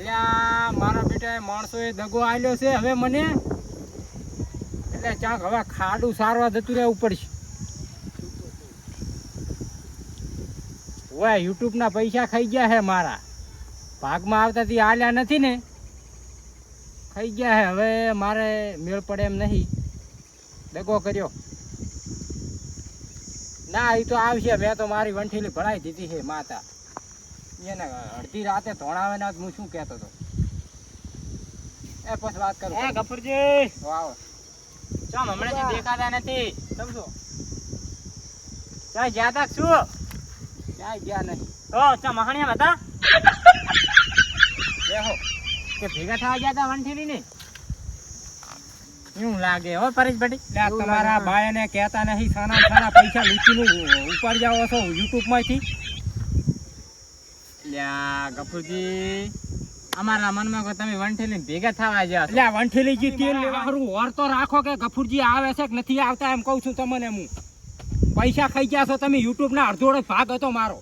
અલ્યા મારા બેટા માણસોએ દગો આલ્યો છે હવે મને, એટલે ચાક હવે ખાડું સારવા જતું રહેવું પડશે. ઓય યુટ્યુબ ના પૈસા ખાઈ ગયા હે, મારા ભાગમાં આવતાથી આલ્યા નથી ને, ખાઈ ગયા હે. હવે મારે મેળ પડે એમ નહીં, દગો કર્યો ના. એ તો આવશે, મેં તો મારી વંઠીલી ભરાઈ દીધી છે માતા. એને અડધી રાતે ધોણાવે ના, હું શું કહેતો હતો એ પછી વાત કરું. એ ગફુરજી વાવ ચમ હમણાં દેખાતા નથી, સમજો ક્યાં ગયા તા? શું ક્યાંય ગયા નહીં. ઓ ચમ મહાણિયા હતા બેહો કે ભેગા થવા ગયા તા વંઠીલી ને? એવું લાગે હો પરેશભાઈ. તમારા ભાઈ ને કહેતા નહીં, સાના સાના પૈસા લૂંટીનું ઉપાડી જાઓ છો યુટ્યુબ માંથી. લ્યા ગફુરજી અમારા મનમાં કે તમે વંઠીલી ભેગા થવા ગયા છો. એટલે વંઠેલીજી તેલ લેવા હારું ઓર તો રાખો કે ગફુરજી આવે છે કે નથી આવતા, એમ કહું છું તમને. હું પૈસા ખાઈ ગયા છો તમે, યુટ્યુબ ના અડધો ભાગ હતો મારો.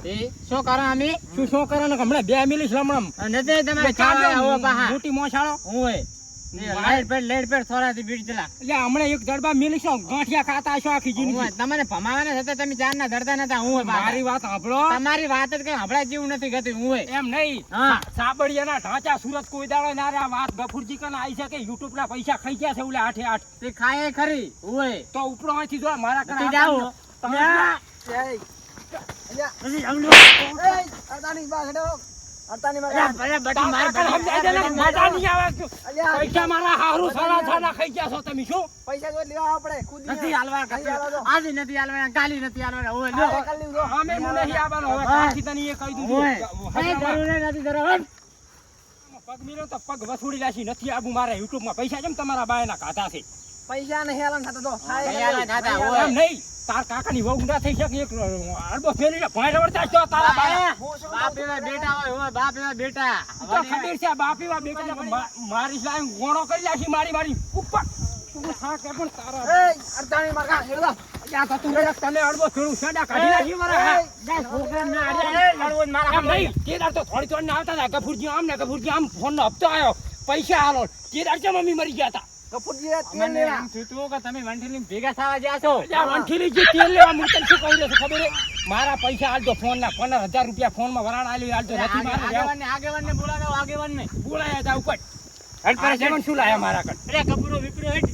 એ શું કરો અમે? શું કરો ને હમણાં 2 મિનિટ લમણમ નથી તમારે ચાલે હો પાહા મોટી મોસાળો હોય લેડ પેડ થોડાથી બીજ દેલા. એટલે હમણાં એક જડબા મિલી છો, ગાંઠિયા ખાતા છો આખી જિંદગી. તમને ભમાવાના હતા, તમે ચાર ના ધરતા નતા. હું મારી વાત સાંભળો, તમારી વાત જ કઈ હમણાં જેવું નથી ગતું. હું એમ નહીં, સાબડિયાના ઢાંચા સુરત કોઈ દાડો ના રે. આ વાત ગફુરજી કને આવી છે કે યુટ્યુબ ના પૈસા ખાઈ ગયા છે ઓલે 8/8. તે ખાય ખરી હોય તો ઉપરો માંથી જો મારા કને જાઓ પૈસા મારા હારું સાડા સાડા ખાઈ ગયા છો તમે. શું પૈસા કોઈ લેવા આપણે ખુદ નથી હાલવા, આજે નથી હાલવા, કાલી નથી હાલવા. હોય અમે નહીં આવવાનો. હવે કાથી તને એ કહી દીધું, નથી ધરવા. પગ મિલો તો પગ વસૂડી લાશી. નથી આવું મારે યુટ્યુબ માં પૈસા કેમ તમારા બાયના ખાતા છે? પૈસા નહીં હાલન થતો તો એમ નહીં, તાર કાકાની વહુ ના થઈ શકે. એક અડબો ફેરીને ભાઈ રવડતા છો તારા બાયા. બાપ એવા બેટા હોય, બાપ એવા બેટા. તો ખબર છે બાપ એવા બેટા મારી લાઈન ગોણો કરી લાશી મારી ઉપર. તું થાકે પણ તારા અડતાણી મારકા હેડો યા તો તું તને અડબો ફેરું છેડા કાઢી લાશી મારા. છોકરા ના લડવો મારા એમ નહીં, કેદાર તો થોડી ના આવતા હતા. ગફુરજી આમ ને ગફુરજી આમ ફોન નો હપ્તો આવ્યો, પૈસા હાલો. કેદાર છે મમ્મી મરી ગયા હતા. કપૂરજી તેલ મને લેવા એમ થયું કે તમે વંઠીલી ભેગા થવા ગયા છો. વંઠીલી જે તેલ લેવા હું તને શું કહું છું ખબર? મારા પૈસા હાલજો, ફોન ના 15,000 રૂપિયા ફોન માં વરાણ આલી હાલજો. નથી મારે આગેવાનને બોલાવો, આગેવાનને બોલાયા જા ઉપર. આગેવાન શું લાયા મારા કણ? અરે કપૂરો વિપરો હેઠ.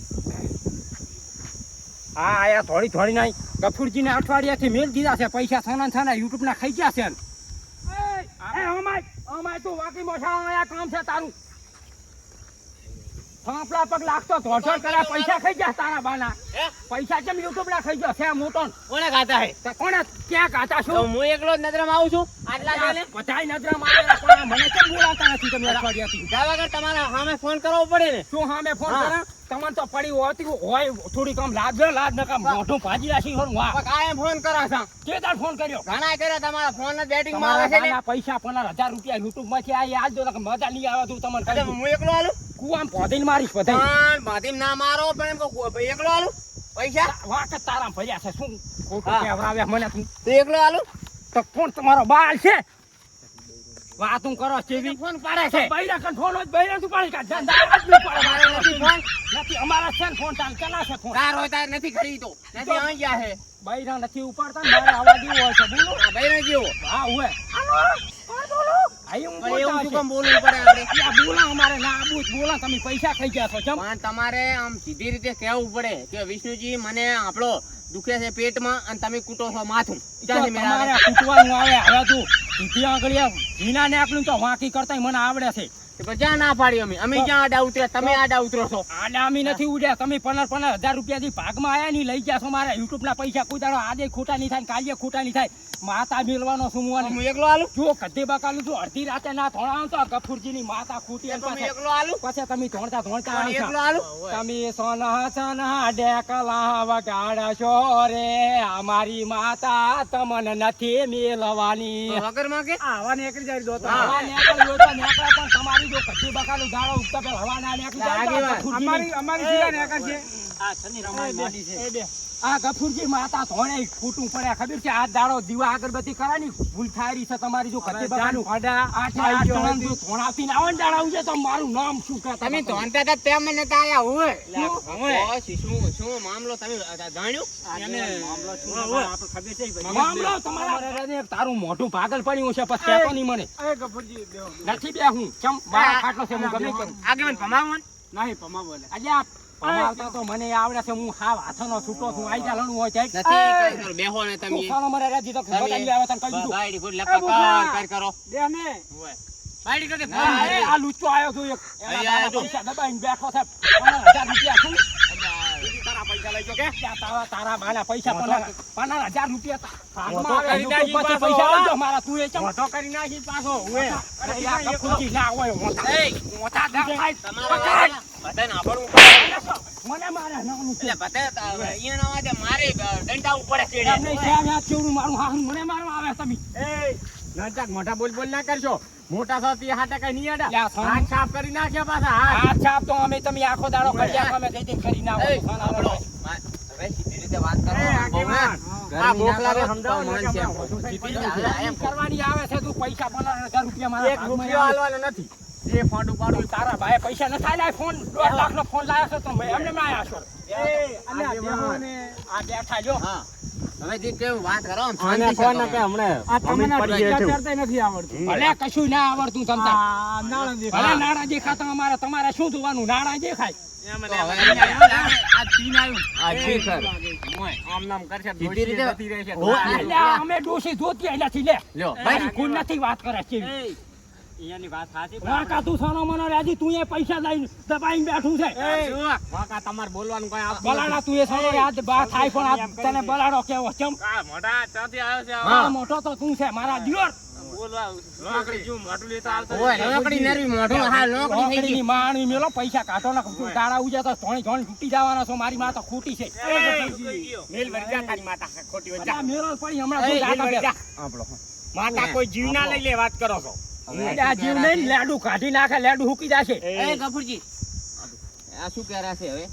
હા આયા થોડી નહીં. ગફુરજી ને અઠવાડિયાથી મેલ દીધા છે પૈસા. છાના યુટ્યુબ ના ખાઈ ગયા છે. અમાય તું વાકી મોસાળા આયા કામ છે તારું. થાંપલા પગ લાગતો ધોધોડ કર્યા, પૈસા ખાઈ ગયા તારા બાના. પૈસા કેમ યુટ્યુબ ના ખાઈ ગયો છે મોટો? કોને ખાતા હે? કોને ક્યાં ખાતા તો છું? હું એકલો જ નજરમાં આવું છું. આટલા જોઈને બધાય નજરમાં આવેલા, પણ મને કેમ બોલાવતા નથી તમે અઠવાડિયાથી? જા વગર તમારા સામે ફોન કરવો પડે ને. શું હા મેં ફોન કર્યા? તમને તો પડી હોતી હોય થોડી કામ લાજ નકા મોઢું ભાજી રાશી હોર વાહ. કાયમ ફોન કરો છો. કેદાર ફોન કર્યો? ઘણા કર્યા, તમારા ફોન જ બેટિંગ માં આવે છે ને. તમારા પૈસા 15,000 રૂપિયા યુટ્યુબ માંથી આજ દો મજા નહીં આવે તું તમને અરે હું એકલો આલું. કુવામ પોધીને મારીશ બધા. પણ માધીમ ના મારો, પણ એમ કહું એકલો આલું પૈસા. વાક તારા ભર્યા છે. શું ખોટું કહેવરાવ્યા મને તું? તો એકલો આલું તો ફોન તમારો બાલ છે? વાતું કરો કેવી ફોન પાડે છે. બૈરા કન ફોન હોય, બૈરા તું પાડી કાઢ. ધંધા જ નહીં પડે. મારે નથી ફોન, નથી અમારા છે ને ફોન ચલાશે ફોન. તાર હોય તાર નથી ખરીદતો, નથી આવી ગયા છે. બૈરા નથી ઉપાડતા ને મારે આવા જેવું હોય છે. બોલો આ બૈરા જેવો. હા હોય. કોણ બોલો? આઈ હું પણ એવું શું બોલતા કેમ બોલવું પડે આપણે? આ બોલા અમારે ના આબુ જ બોલા. તમે પૈસા ખાઈ ગયા છો કેમ? પણ તમારે આમ સીધી રીતે કહેવું પડે કે વિષ્ણુજી મને આપણો દુખે છે પેટમાં અને તમે કૂટો છો માથું. ક્યાંથી મેળ આવે? તમારે કૂટવાનું આવે. હવે તું સીધી આંગળી જીના ને આકલું તો વાંકી કરતા મને આવડે છે. તો જ્યાં ના પાડી અમે જ્યાં આડા ઉતર્યા, તમે આડા ઉતરો છો. આડા અમે નથી ઉડ્યા. તમે 15,000 રૂપિયાથી ભાગમાં આયા ની લઈ ગયા છો. મારા યુટ્યુબ ના પૈસા કોઈ દાડો આજે ખોટા નહીં થાય, કાલે ખોટા નહીં થાય. માતા મેળવાનો શું હું એકલો આલું. જો કદ્દે બકાલું છું અડધી રાતે ના ધોણાવ તો ગફુરજી ની માતા ખૂટી એમ તમે એકલો આલું. પછી તમે ધોણતા પણ એકલો આલું. તમે સોના ડેકલા વગાડશો રે, અમારી માતા તમને નથી મેળવાની. વગર માં કે હવા નીકળી જાય દોતો. હવા નીકળી તો નીકળે, પણ તમારી જો કદ્દે બકાલું દાડો ઉગતા પેલા હવા ના નીકળી જાય. અમારી સીધા નેકર છે. આ શનિ રમાય માંડી છે. આ ગફુરજી માતા ધોણે ફૂટું પડે ખબર છે આ દાડો દીવા અગરબત્તી કરાની ભૂલ થાયરી છે તમારી જો કતી બગાનું આઠે આઠ જણાને જો ધોણાથી ના આવે ને દાડા ઉજે તો મારું નામ શું કહે તમે ધોનતા હતા તેમ મને નતા આયા હોય શું મામલો તમે જાણ્યું મામલો તમારા તારું મોઢું પાગલ પડ્યું છે પછી કહેતો નહીં મને નથી બે હું ચમ મારા ખાટલો છે હું ગમે કરું આગેવાન ભમાવન આજે આ ભમાવતા તો મને આવડે છે હું હાવ હાથનો છૂટો છું આઈ જાલણું હોય ત્યાં નથી કઈ બેહો ને તમે તું સાનો મરે રાજી તો બગાડી આવે તને કહી દીધું બાયડી ગુડ લપા કર કરો દેને બાયડી કરે અરે આ લુચ્ચો આયો તો એક અહીં આયો તો. પૈસા દબાઈને બેઠો છે 15,000 રૂપિયા શું તારા પૈસા લઈ જો કે તારા મારા પૈસા 15,000 રૂપિયા મોટો કરી નાખી પછી પાછો. પૈસા લેજો મારા તું એ ચમ મોટો કરી નાખી પાછો ઓએ અરે યાર કપૂરજી ના હોય મોટા એય મોટા દેખાય તમારે બધાને આબરૂ મને મારે નાનું છે એટલે બતા અહીંયા ના વાજે મારે દંડા ઉપર ચડે એમને શ્યામ યાદ કેવડું મારું હાહું મને મારવા આવે તમે નાટક મોટા બોલ ના કરશો મોટા સાથી હાટા કઈ નહીં આડા લ્યા, સોનું. હાથ સાફ કરી નાખ્યા પાછા હાથ આ છાપ તો અમે તમે આખો દાડો કર્યા અમે જઈ જઈ કરી ના એય, સાંભળો. હવે સીધી રીતે વાત કરો આ બોખલાને સમજાવો ને કે હમણાં મોઢું સીધી રીતે એમ કરવાની આવે છે તું પૈસા 15,000 રૂપિયા મારા એક ભાગમાં રૂપિયો આવે. હાલવાનો નથી એ ફોન ઉપાડું તારા ભાઈ પૈસા ન થાય ફોન 1.5 લાખનો ફોન લાયા છો તમે એમને માં આયા છો આ બેઠા જો હા હવે જે કેવું વાત કરો આમ આને શાંતિ ફોન કરો. કે હમણે નથી આવડતું ભલે કશું ના આવડતું તમતા આ નાણાં ભલે દેખાય. નાણા દેખાતા તમારે શું જોવાનું નાણા દેખાય તો હવે અહીંયા આ ચીન આવ્યું. આ ચીન સર. આમ નામ કરશે સીધી રીતે જતી રહેશે. અલ્યા, અમે ડોશી જોતી અહીંયાથી લે લ્યો, ભાઈ કુલ નથી વાત કરે છે વાંકા તું સોનો મનો રાજી તું એ પૈસા લઈને દબાઈને બેઠું છે વાંકા તમારે બોલવાનું કઈ આવતું બલાડા તું એ સોનો યાદ બા થાય પણ આ તને બલાડો કેવો ચમ આ મોટો તો તું છે મારા દિયોર ઓય, લોકડી નરવી મોઢું. હા, લોકડી થઈ નોકરીની ગઈ. માણવી મેલો પૈસા કાઢો ને દાડા ઉજે તો ધોણી ધોણી તૂટી જવાના છો મારી માં તો ખોટી છે મેલ વળી જા તારી માતા ખોટી વળી જા. આ મેરો પડી હમણાં એ, શું મેલ જાતા વળી જા. બે? માતા કોઈ જીવ ના લઈ લે વાત કરો છો. આ જીવ નહીં લેડું કાઢી નાખે લેડું હુકી જશે એ ગફુરજી આ શું કહે રહ્યા છે હવે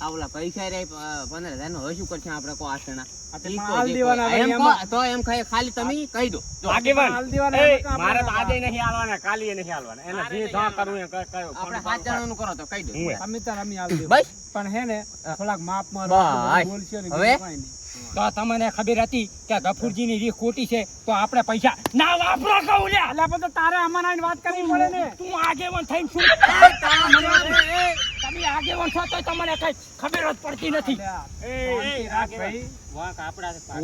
આ ઓલા પૈસા રે 15,000 નો હવે શું કરશે આપણે કો આસણા ઈ કહો, હાલ જે દેવાના કહો. એમ ભાઈ, કહો, એમાં. તો એમ ખાલી તમે કહી દો જો. હાલ દેવાના એ, આપણે મારે તો આજે નહીં હાલવાના કાલીએ નહીં હાલવાના એને જે ધા કરવું એ કરો આપણે 7 જણાનું કરો તો કહી દો હું અમે તાર અમે હાલ દેવું. બસ પણ હે ને થોડાક માપમાં બસ. બોલશે ને હવે? બીજું કાંઈ નહીં. તો તમને ખબર હતી કે ગફુરજીની રીત ખોટી છે તો આપણે પૈસા ના વાપરો કહું લ્યા અલ્યા પણ તો તારે આમાં આવીને વાત કરવી પડે ને તું આગેવાન થઈને શું તમે આગેવાન છો તો તમને કઈ ખબર જ પડતી નથી શાંતિ રાખ ભાઈ.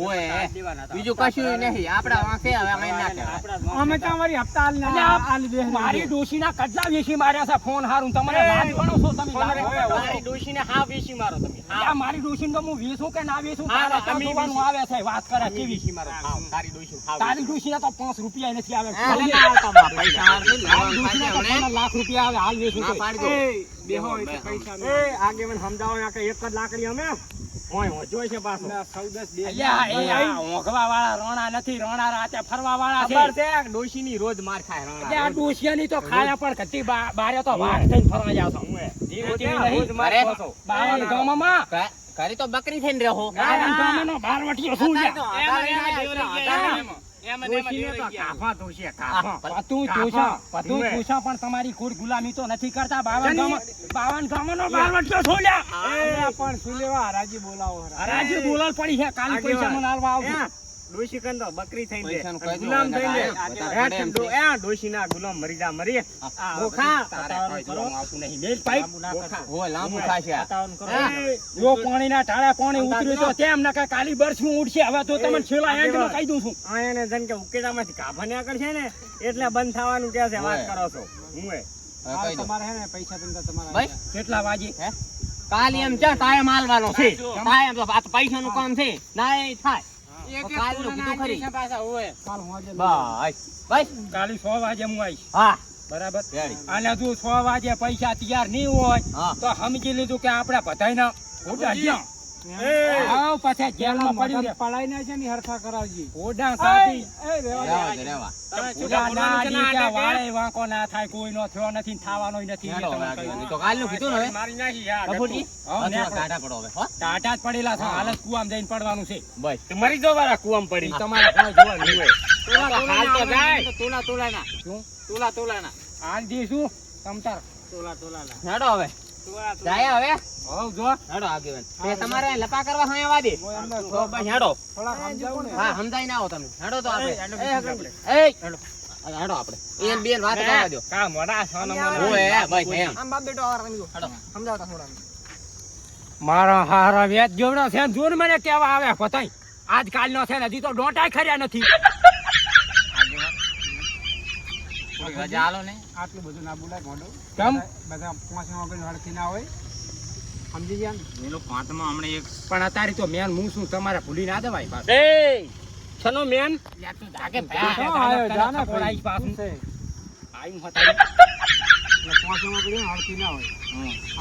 ઓય બીજું કશું નહીં આપડા વાંકે હવે અમે ના કહેવાય. અમે ત્યાં વળી હપ્તા હાલ ને અલ્યા, હાલ દે મારી ડોશીના કટલા વેચી માર્યા છે ફોન હારું તમને વાત ગણો છો તમે મારી ડોશીને હા વેચી મારો તમે અલ્યા, મારી ડોશીને તો હું વેચું કે ના વેચું હા, તારા અમે જોવાનું આવે છે વાત કરે કેવી વેચી મારો હા, તારી ડોશી હા તારી ડોશીને તો 5 રૂપિયા નથી આવે હા, ના આવતા બાપ, પૈસા હાલ નહીં, તારી લેવા ડોશીને તો પાછા હમણે 15 લાખ રૂપિયા આવે હાલ વેચું ના તોય. પાડી દો. બેહો એટલે પૈસા એ આગે મને સમજાવો ને આ કઈ એક જ લાકડી અમે હોય જોઈ છે પાછો અલ્યા, એ આ ઓંઘવા વાળા રોણા નથી રોણા રાતે ફરવા વાળા છે ખબર છે ડોશીની રોજ માર ખાય એટલે રણા આ ડોશિયાની તો ખાયા પણ કતી બારે તો વાત થઈને ફરવા જાવ છો ધીરે ધીરે ધીરે નહીં. રોજ માર અરે, ખાશો. બાવન ગામમાં ઘરે તો બકરી થઈને રહો. બાવન ગામનો બારવટીયો શું છે? ડોશીને તો કાફા દોશીએ, કાફા. પતું ચૂસા પણ તમારી ખોટ ગુલામી તો નથી કરતા બાવન ગામનો બારવટીયો શું લ્યા? અલ્યા પણ શું લેવા હરાજી બોલાવો હરા. હરાજી બોલાલ પડી છે કાલી પૈસા મને આલવા આવજો. ડોશી કંઈ તો બકરી થઈને દે. પૈસાનું કહી દો, ગુલામ એને થઈને દે. કાંઈ પડે એમ છે. ડોશીના ગુલામ મરી જા મરી બોખા તારે કોઈ જોવામાં આવતું નહીં. મેલ પાઇપ ઓય, લાંબુ ખાશે આ. હા. જો પાણીના ટાળે પાણી ઉતર્યું તો તેમ ન કે કાલી બરસમાં ઉડશે હવે તો તમને છેલ્લા એન્ડમાં કહી દઉં છું આ એને જેમ કે ઉકેડામાંથી કાફા નીકળ છે ને એટલે બંધ થવાનું કે છે વાત કરો છો હું હવે હાલ કહી દો. તમારે હે ને પૈસા તમને તમારા ભાઈ, કેટલા વાગે કાલે એમ છે કાયમ હાલવાનો છે કાયમ તો આ તો પૈસાનું કામ છે ના એ થાય કાલનું કીધું ખરી. કાલ હું આજે બસ કાલી 100 વાગે હું આવીશ હા બરાબર રેડી. અને જો 100 વાગે પૈસા તૈયાર નહીં હોય હા. તો સમજી લીધું કે આપણે બધાયના ઉડા ગયા આવ પાછા જેલમાં પડ્યું છે. પડાઈ ના છે ને હરખા કરાવજી. ઓઢા કાપી. એ રેવા દે. રહેવા દે, રહેવા. તમે ઓઢા છૂટા ના બોલવાનું છે ને દીધા, આ ટકે? વાળે વાંકો ના થાય, કોઈનો થયો નથી ને થવાનોય નથી. હેડો હવે એ તમને આગળ. કહ્યું. તો કાલનું કીધું ને હવે. મારી નાખી યાર. કપૂરજી, હા, હવે ને થોડા કાઢા પડો હવે, હો? ટાટા જ પડેલા છે, હા. હાલ જ કૂવામાં જઈને પડવાનું છે. બસ. તો મરી જો વાળા કુવામાં પડી. ઈ તમારે કોઈ જોવાનું હોય. હાલ તો જાય. તોલાના. શું? તોલાના. હાલ દઈશું તમતાર. તોલાના. હેડો હવે. જાય હવે. હોવ જો. હેડો આગેવાન. તે તમારે લપા કરવા હોય આવા દે. હું એમને તો બસ હેડો. થોડા સમજાવું ને. હા, સમજાઈ ના આવો તમે. હેડો તો આપણે. હેડો એ, બીજું હગન. એ, હેડો. હેડો આપણે. એન બેન વાત કરવા દો. કા મોડા સોના ઓય, બસ એમ. મારા હારા વેચ જોવડો છે ને, જોર મને કેવા આવે પતાઈ આજકાલનો છે ને, હજી તો ડોટાય ખર્યા નથી. થોડી રજા આલો ને. આટલું બધું ના બોલાય મોઢું. કેમ? બધા પાંચમા વગર હળખી ના હોય. સમજી ગયા ને? એનો પાંચમાં હમણાં એક પણ અત્યારે તો મેન હું શું તમારે ભૂલી ના દેવાય બસ. એ છનો મેન યા તું જાગે હા, ભયા. આવ્યો, તને જા ને ખબર આઈ ભાઈ. પાછું. શું છે? આયું હતાઈ. એટલે પાંચમા વગર હળખી ના હોય.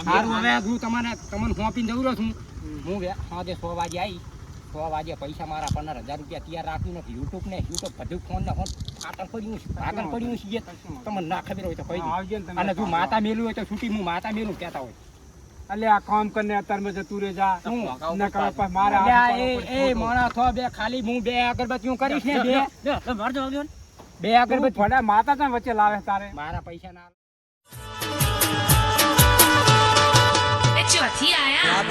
સારું, હવે હું તમને સોંપીને જઉં રહ્યો છું. હું સાંજે 100 વાગે આવી. 100 વાગે પૈસા મારા 15,000 રૂપિયા તૈયાર રાખ્યું નથી. યુટ્યુબ બધું ફોન ને ફોન આગળ પડ્યું છે, આગળ પડ્યું છે. જે તમને ના ખબર હોય તો કહી દઉં. આવજે ને તમે. અને જો માતા મેલું હોય તો છૂટી હું માતા મેલું કહેતા હોય. એટલે આ કામ કરીને અત્યારમાં જતું રહે જા. શું? ન કરે પછી મારે અલ્યા, હાથ એ ઉપાડવો માણસ થો બે ખાલી હું 2 અગરબત્તીઓ કરીશ ને, 2 પડે. અગરબત્તી ભલે માતા તને વચ્ચે લાવે તારે. મારા પૈસા ના ચોથી આયા